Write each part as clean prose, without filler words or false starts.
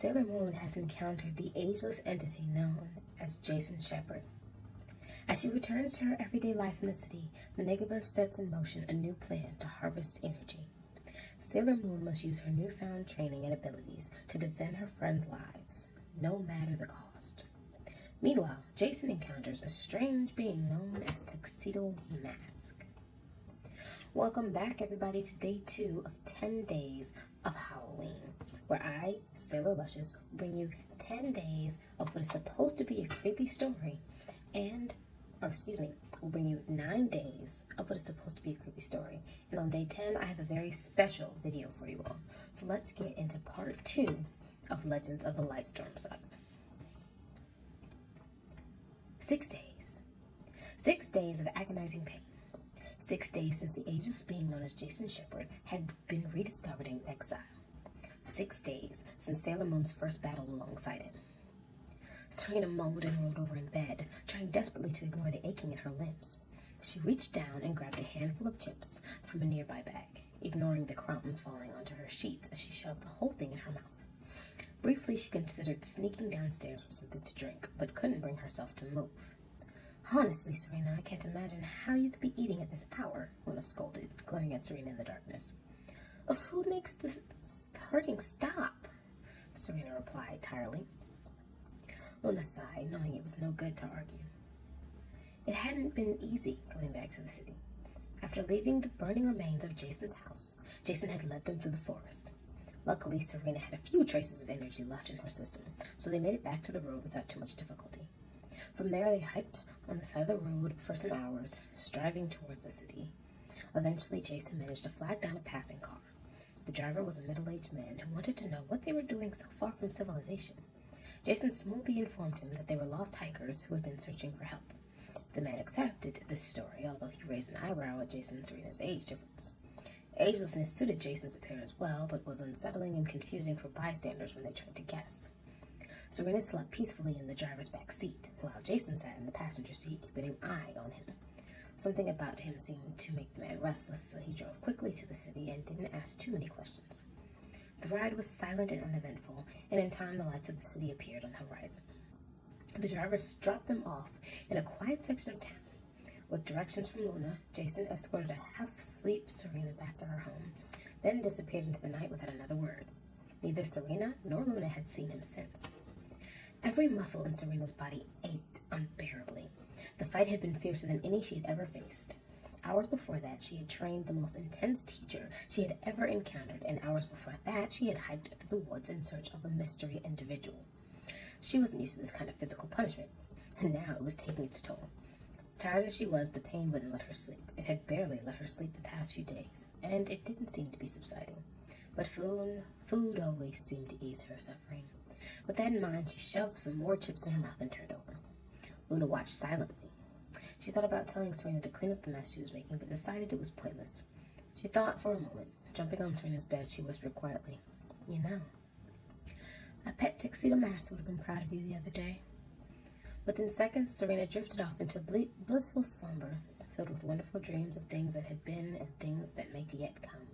Sailor Moon has encountered the ageless entity known as Jason Shepard. As she returns to her everyday life in the city, the Negaverse sets in motion a new plan to harvest energy. Sailor Moon must use her newfound training and abilities to defend her friends' lives, no matter the cost. Meanwhile, Jason encounters a strange being known as Tuxedo Mask. Welcome back, everybody, to day 2 of 10 days of Halloween, where I, Sailor Luscious, bring you 10 days of what is supposed to be a creepy story, we'll bring you 9 days of what is supposed to be a creepy story. And on day 10, I have a very special video for you all. So let's get into part 2 of Legends of the Lightstorm saga. 6 days. 6 days of agonizing pain. 6 days since the ageless being known as Jason Shepard had been rediscovered in exile. 6 days since Sailor Moon's first battle alongside him. Serena moaned and rolled over in bed, trying desperately to ignore the aching in her limbs. She reached down and grabbed a handful of chips from a nearby bag, ignoring the crumbs falling onto her sheets as she shoved the whole thing in her mouth. Briefly, she considered sneaking downstairs for something to drink, but couldn't bring herself to move. "Honestly, Serena, I can't imagine how you could be eating at this hour," Luna scolded, glaring at Serena in the darkness. "Who makes this hurting stop?" Serena replied tiredly. Luna sighed, knowing it was no good to argue. It hadn't been easy coming back to the city. After leaving the burning remains of Jason's house, Jason had led them through the forest. Luckily, Serena had a few traces of energy left in her system, so they made it back to the road without too much difficulty. From there, they hiked on the side of the road for some hours, striving towards the city. Eventually, Jason managed to flag down a passing car. The driver was a middle-aged man who wanted to know what they were doing so far from civilization. Jason smoothly informed him that they were lost hikers who had been searching for help. The man accepted this story, although he raised an eyebrow at Jason and Serena's age difference. Agelessness suited Jason's appearance well, but was unsettling and confusing for bystanders when they tried to guess. Serena slept peacefully in the driver's back seat, while Jason sat in the passenger seat, keeping an eye on him. Something about him seemed to make the man restless, so he drove quickly to the city and didn't ask too many questions. The ride was silent and uneventful, and in time the lights of the city appeared on the horizon. The driver dropped them off in a quiet section of town. With directions from Luna, Jason escorted a half-asleep Serena back to her home, then disappeared into the night without another word. Neither Serena nor Luna had seen him since. Every muscle in Serena's body ached unbearably. The fight had been fiercer than any she had ever faced. Hours before that, she had trained the most intense teacher she had ever encountered, and hours before that, she had hiked through the woods in search of a mystery individual. She wasn't used to this kind of physical punishment, and now it was taking its toll. Tired as she was, the pain wouldn't let her sleep. It had barely let her sleep the past few days, and it didn't seem to be subsiding. But food always seemed to ease her suffering. With that in mind, she shoved some more chips in her mouth and turned over. Luna watched silently. She thought about telling Serena to clean up the mess she was making, but decided it was pointless. She thought for a moment. Jumping on Serena's bed, she whispered quietly, "You know, a pet Tuxedo Mask would have been proud of you the other day." Within seconds, Serena drifted off into a blissful slumber, filled with wonderful dreams of things that had been and things that may yet come.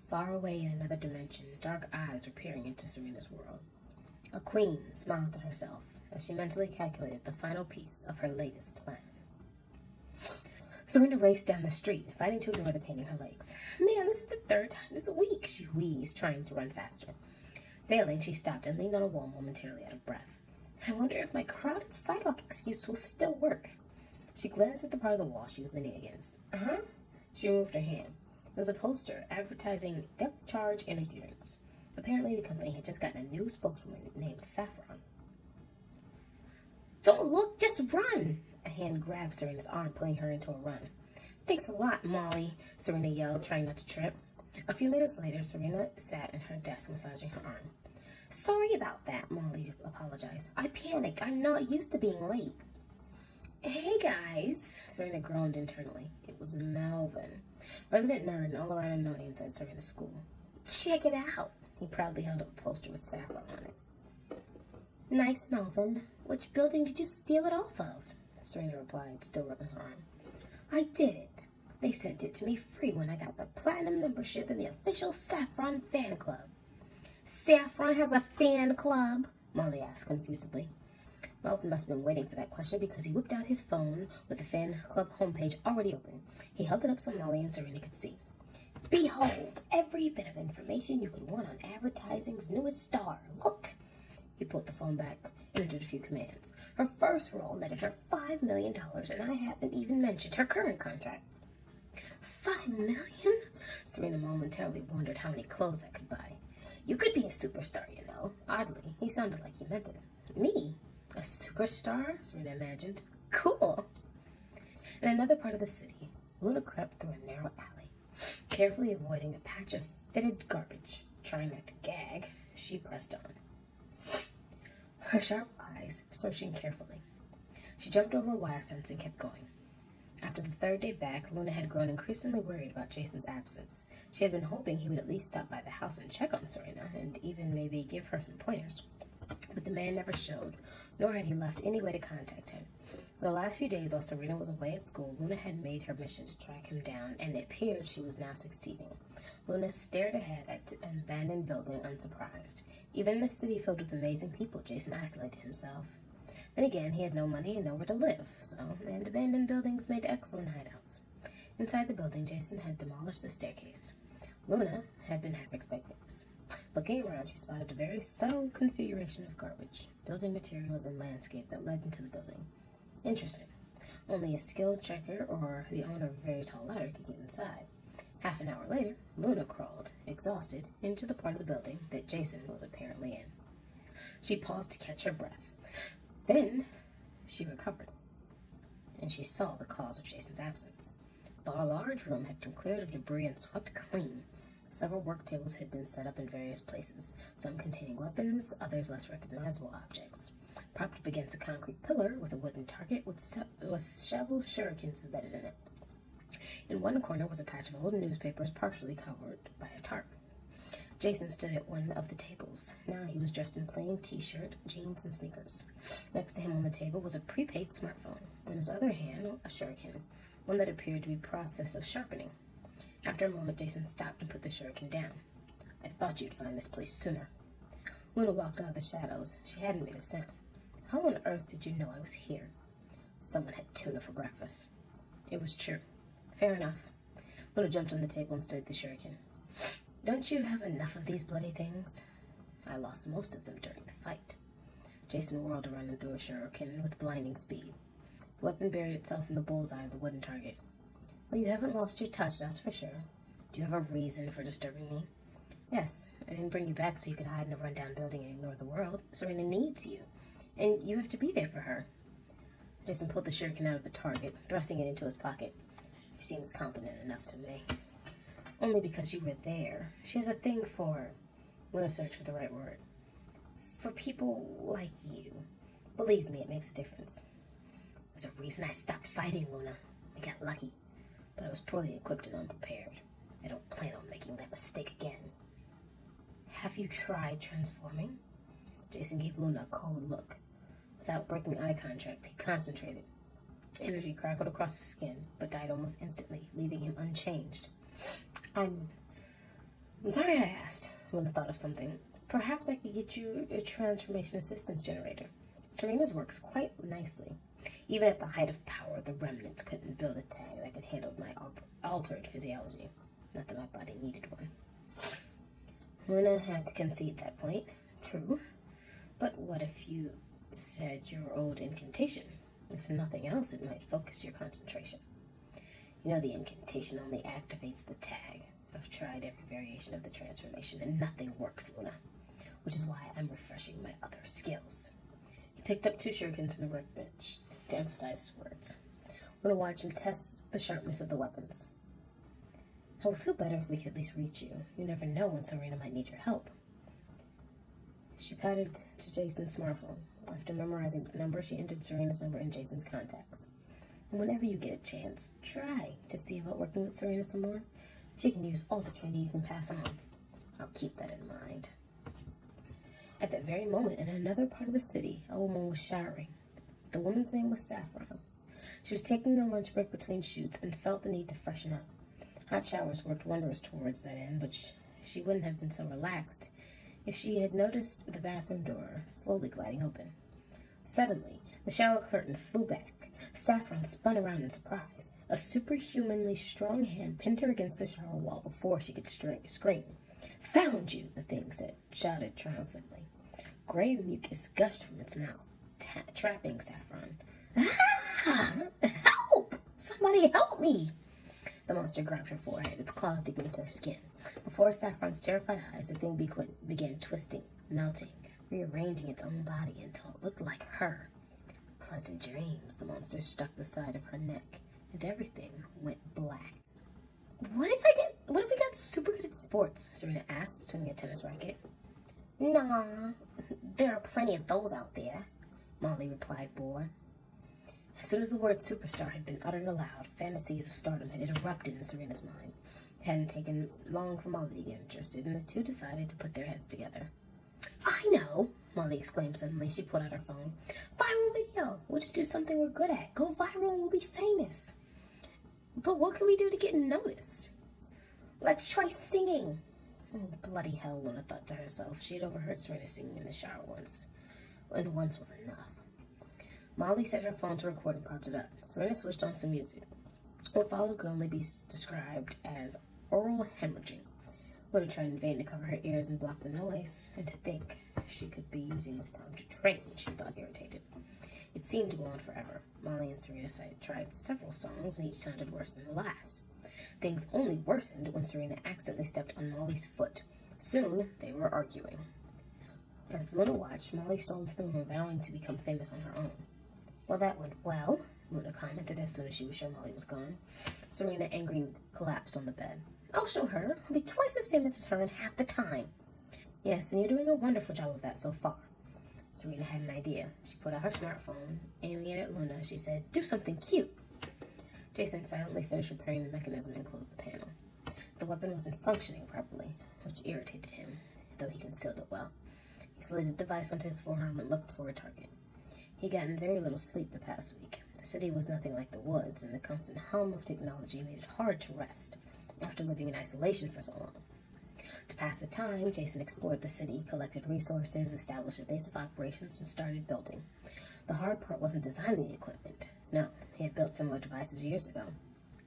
Far away in another dimension, dark eyes were peering into Serena's world. A queen smiled to herself as she mentally calculated the final piece of her latest plan. Serena raced down the street, fighting to ignore the pain in her legs. "Man, this is the 3rd time this week," she wheezed, trying to run faster. Failing, she stopped and leaned on a wall momentarily out of breath. "I wonder if my crowded sidewalk excuse will still work." She glanced at the part of the wall she was leaning against. She moved her hand. It was a poster advertising depth charge energy drinks. Apparently, the company had just gotten a new spokeswoman named Saffron. "Don't look, just run!" A hand grabbed Serena's arm, pulling her into a run. "Thanks a lot, Molly," Serena yelled, trying not to trip. A few minutes later, Serena sat in her desk, massaging her arm. "Sorry about that," Molly apologized. "I panicked. I'm not used to being late." "Hey, guys," Serena groaned internally. It was Melvin, resident nerd and all-around annoyance at Serena's school. "Check it out." He proudly held up a poster with Saffron on it. "Nice, Melvin. Which building did you steal it off of?" Serena replied, still rubbing her arm. "I did it. They sent it to me free when I got the platinum membership in the official Saffron fan club." Saffron has a fan club? Molly asked confusedly. Melvin must have been waiting for that question because he whipped out his phone with the fan club homepage already open. He held it up so Molly and Serena could see. Behold, every bit of information you could want on advertising's newest star. Look! He pulled the phone back and entered a few commands. Her first role netted her $5 million, and I haven't even mentioned her current contract. $5 million? Serena momentarily wondered how many clothes that could buy. You could be a superstar, you know. Oddly, he sounded like he meant it. Me? A superstar? Serena imagined. Cool. In another part of the city, Luna crept through a narrow alley, carefully avoiding a patch of fitted garbage. Trying not to gag, she pressed on, her sharp eyes searching carefully. She jumped over a wire fence and kept going. After the third day back, Luna had grown increasingly worried about Jason's absence. She had been hoping he would at least stop by the house and check on Serena, and even maybe give her some pointers. But the man never showed, nor had he left any way to contact him. For the last few days while Serena was away at school, Luna had made her mission to track him down, and it appeared she was now succeeding. Luna stared ahead at an abandoned building unsurprised. Even in a city filled with amazing people, Jason isolated himself. Then again, he had no money and nowhere to live, and abandoned buildings made excellent hideouts. Inside the building, Jason had demolished the staircase. Luna had been half expecting this. Looking around, she spotted a very subtle configuration of garbage, building materials, and landscape that led into the building. Interesting. Only a skilled checker or the owner of a very tall ladder could get inside. Half an hour later, Luna crawled, exhausted, into the part of the building that Jason was apparently in. She paused to catch her breath. Then she recovered, and she saw the cause of Jason's absence. The large room had been cleared of debris and swept clean. Several work tables had been set up in various places, some containing weapons, others less recognizable objects. Propped up against a concrete pillar with a wooden target with several shurikens embedded in it. In one corner was a patch of old newspapers partially covered by a tarp. Jason stood at one of the tables. Now he was dressed in plain t-shirt, jeans, and sneakers. Next to him on the table was a prepaid smartphone. In his other hand, a shuriken, one that appeared to be process of sharpening. After a moment, Jason stopped and put the shuriken down. I thought you'd find this place sooner. Luna walked out of the shadows. She hadn't made a sound. How on earth did you know I was here? Someone had tuna for breakfast. It was true. Fair enough. Luna jumped on the table and studied the shuriken. Don't you have enough of these bloody things? I lost most of them during the fight. Jason whirled around and threw a shuriken with blinding speed. The weapon buried itself in the bullseye of the wooden target. Well, you haven't lost your touch, that's for sure. Do you have a reason for disturbing me? Yes, I didn't bring you back so you could hide in a rundown building and ignore the world. Serena needs you, and you have to be there for her. Jason pulled the shuriken out of the target, thrusting it into his pocket. She seems competent enough to me. Only because you were there. She has a thing for... Luna searched for the right word. For people like you. Believe me, it makes a difference. There's a reason I stopped fighting, Luna. I got lucky. But I was poorly equipped and unprepared. I don't plan on making that mistake again. Have you tried transforming? Jason gave Luna a cold look. Without breaking eye contact, he concentrated. Energy crackled across his skin, but died almost instantly, leaving him unchanged. I'm sorry I asked. Luna thought of something. Perhaps I could get you a transformation assistance generator. Serena's works quite nicely. Even at the height of power, the remnants couldn't build a tag that could handle my altered physiology. Not that my body needed one. Luna had to concede that point. True. But what if you said your old incantation? If nothing else, it might focus your concentration. You know the incantation only activates the tag. I've tried every variation of the transformation and nothing works, Luna. Which is why I'm refreshing my other skills. He picked up 2 shurikens from the workbench to emphasize his words. Luna watched him test the sharpness of the weapons. I would feel better if we could at least reach you. You never know when Serena might need your help. She patted to Jason's smartphone. After memorizing the number, she entered Serena's number in Jason's contacts. And whenever you get a chance, try to see about working with Serena some more. She can use all the training you can pass on. I'll keep that in mind. At that very moment, in another part of the city, a woman was showering. The woman's name was Saffron. She was taking a lunch break between shoots and felt the need to freshen up. Hot showers worked wonders towards that end, but she wouldn't have been so relaxed if she had noticed the bathroom door slowly gliding open. Suddenly, the shower curtain flew back. Saffron spun around in surprise. A superhumanly strong hand pinned her against the shower wall before she could scream. "Found you!" the thing shouted triumphantly. Gray mucus gushed from its mouth, trapping Saffron. "Ah! Help! Somebody help me!" The monster grabbed her forehead, its claws digging into her skin. Before Saffron's terrified eyes, the thing began twisting, melting, rearranging its own body until it looked like her. Pleasant dreams. The monster struck the side of her neck, and everything went black. What if we got super good at sports?" Serena asked, swinging a tennis racket. "Nah, there are plenty of those out there," Molly replied, bored. As soon as the word superstar had been uttered aloud, fantasies of stardom had erupted in Serena's mind. It hadn't taken long for Molly to get interested, and the two decided to put their heads together. "I know!" Molly exclaimed suddenly. She pulled out her phone. "Viral video! We'll just do something we're good at. Go viral and we'll be famous." "But what can we do to get noticed?" "Let's try singing." "Oh, bloody hell," Luna thought to herself. She had overheard Serena singing in the shower once, and once was enough. Molly set her phone to record and propped it up. Serena switched on some music. What followed could only be described as oral hemorrhaging. Luna tried in vain to cover her ears and block the noise, and to think she could be using this time to train, she thought, irritated. It seemed to go on forever. Molly and Serena tried several songs, and each sounded worse than the last. Things only worsened when Serena accidentally stepped on Molly's foot. Soon, they were arguing. As Luna watched, Molly stormed through the room, vowing to become famous on her own. "Well, that went well," Luna commented as soon as she was sure Molly was gone. Serena angrily collapsed on the bed. "I'll show her. I'll be twice as famous as her in half the time." "Yes, and you're doing a wonderful job of that so far." Serena had an idea. She put out her smartphone, aiming it at Luna. She said, "Do something cute." Jason silently finished repairing the mechanism and closed the panel. The weapon wasn't functioning properly, which irritated him, though he concealed it well. He slid the device onto his forearm and looked for a target. He'd gotten very little sleep the past week. The city was nothing like the woods, and the constant hum of technology made it hard to rest after living in isolation for so long. To pass the time, Jason explored the city, collected resources, established a base of operations, and started building. The hard part wasn't designing the equipment. No, he had built similar devices years ago,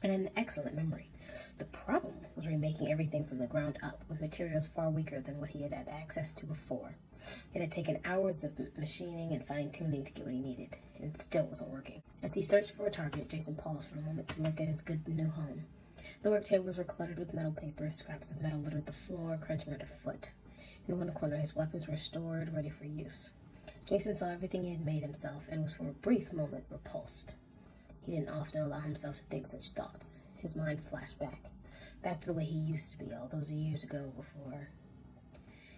and had an excellent memory. The problem was remaking everything from the ground up, with materials far weaker than what he had had access to before. It had taken hours of machining and fine-tuning to get what he needed, and it still wasn't working. As he searched for a target, Jason paused for a moment to look at his good new home. The work tables were cluttered with metal papers, scraps of metal littered the floor, crunching underfoot. In one corner, his weapons were stored, ready for use. Jason saw everything he had made himself, and was for a brief moment repulsed. He didn't often allow himself to think such thoughts. His mind flashed back to the way he used to be all those years ago before.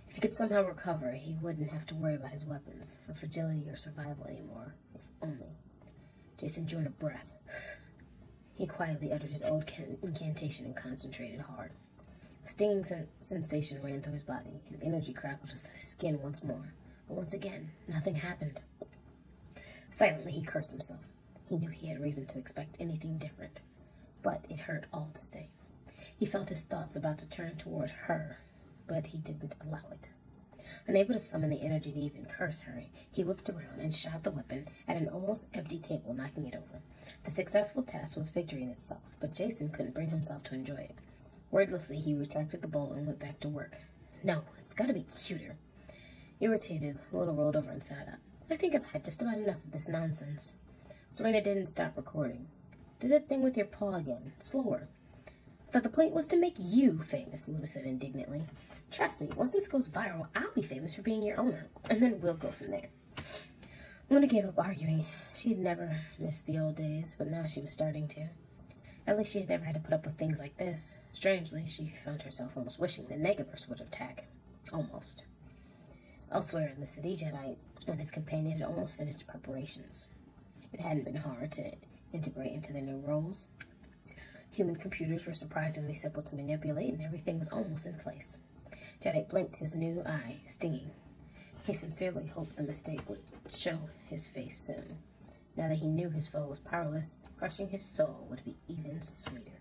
If he could somehow recover, he wouldn't have to worry about his weapons, or fragility, or survival anymore. If only. Jason drew in a breath. He quietly uttered his old incantation and concentrated hard. A stinging sensation ran through his body, and energy crackled his skin once more. But once again, nothing happened. Silently, he cursed himself. He knew he had reason to expect anything different, but it hurt all the same. He felt his thoughts about to turn toward her, but he didn't allow it. Unable to summon the energy to even curse her, he whipped around and shot the weapon at an almost empty table, knocking it over. The successful test was victory in itself, but Jason couldn't bring himself to enjoy it. Wordlessly, he retracted the bowl and went back to work. No, it's gotta be cuter. Irritated, Luna rolled over and sat up. "I think I've had just about enough of this nonsense." Serena didn't stop recording. "Do that thing with your paw again. Slower." "I thought the point was to make you famous," Luna said indignantly. "Trust me, once this goes viral, I'll be famous for being your owner, and then we'll go from there." Luna gave up arguing. She had never missed the old days, but now she was starting to. At least she had never had to put up with things like this. Strangely, she found herself almost wishing the Negaverse would attack. Almost. Elsewhere in the city, Jedi and his companion had almost finished preparations. It hadn't been hard to integrate into their new roles. Human computers were surprisingly simple to manipulate, and everything was almost in place. Jedi blinked, his new eye stinging. He sincerely hoped the mistake would show his face soon. Now that he knew his foe was powerless, crushing his soul would be even sweeter.